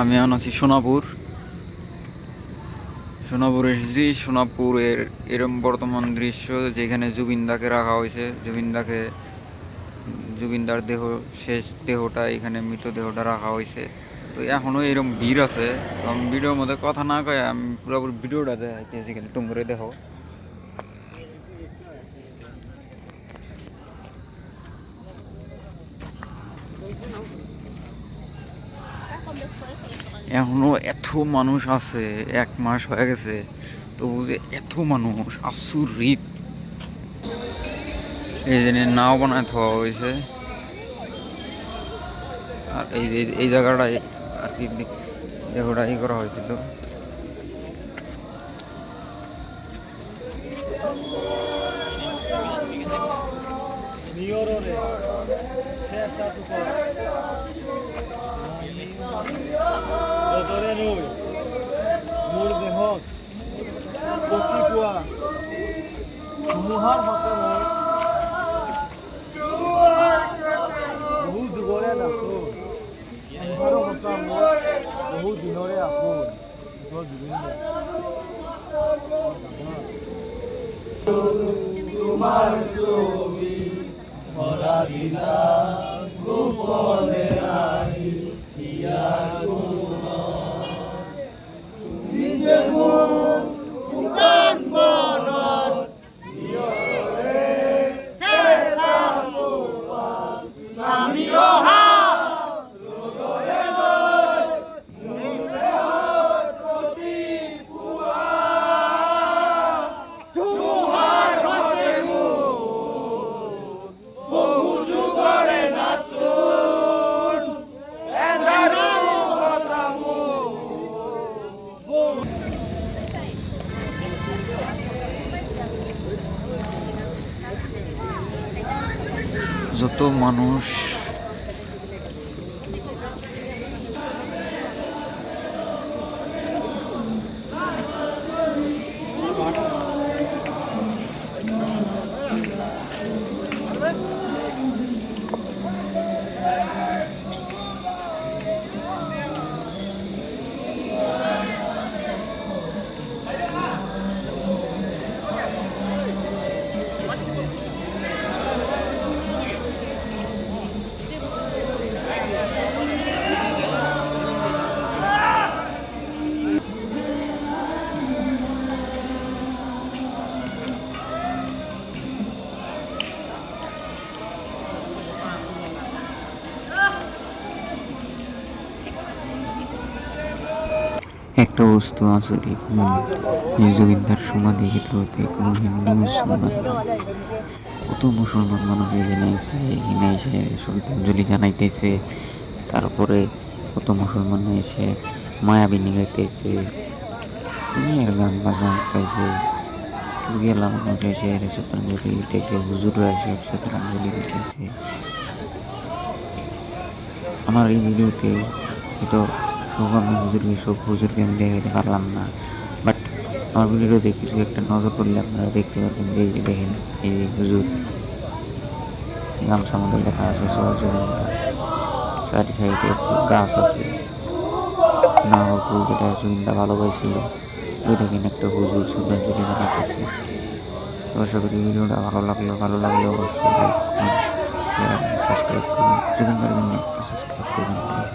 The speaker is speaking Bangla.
আমি এখন আছি সোনাপুর। সোনাপুর এসেছি। সোনাপুরের এরম বর্তমান দৃশ্য যেখানে জুবিনদাকে রাখা হয়েছে। জুবিনদার শেষ দেহটা এখানে, মৃতদেহটা রাখা হয়েছে। তো এখনো এরকম ভিড় আছে। তো আমি ভিডিওর মধ্যে কথা না কয়ে আমি পুরোপুরি ভিডিওটা দেখাইতেছি, খালি তুমি করে দেখো। এখনো এত মানুষ আছে, 1 মাস হয়ে গেছে, তবু যে এত মানুষ আচরিত। এই জন্য নাও বানায় থোয়া হয়েছে। আর এই যে এই জায়গাটায় আর কি দেহটা করা হয়েছিল। ধুমুহাৰ হতে মই বহু যুগৰে নাচো, সংসাৰৰ সঁচা মই বহু দিনৰে আপোন জুবিন দা। তোমাৰ ছবি ভৰা দিনা গোপনে আহি তুমি যে মোৰ শুকান মনত নামি অহা যত মানুষ একটা বস্তু আছে, এই জমিদার সমাধি ক্ষেত্রতে কোনো হিন্দু মুসলমান কত মুসলমান মানুষ এখানে এসে শ্রদ্ধাঞ্জলি জানাইতেছে। তারপরে কত মুসলমান এসে মায়াবিনী গাইতেছে, দুনিয়ার গান বাজনা গাইছে। গেলাম মানুষ এসে শ্রদ্ধাঞ্জলি দিতেছে, হুজুররা এসে শ্রদ্ধাঞ্জলি দিতেছে। আমার এই ভিডিওতে হয়তো সব হুজুরকে আমি দেখাইতে পারলাম না, বাট আমার ভিডিওতে কিছু একটা নজর করলে আপনারা দেখতে পারবেন যে দেখেন এই যে হুজুর গামছা মধ্যে লেখা আছে সহযোগিতা, সাইডে গাছ আছে, নাহর ফুল যেটা জুবিনদা ভালোবাসছিল, ওই দেখেন একটা হুজুর শ্রদ্ধাঞ্জলি জানাইতেছে। তো আশা করি ভিডিওটা ভালো লাগলে অবশ্যই লাইক, কমেন্ট, শেয়ার, সাবস্ক্রাইব করুন। জুবিনদার জন্য সাবস্ক্রাইব করবেন প্লিজ।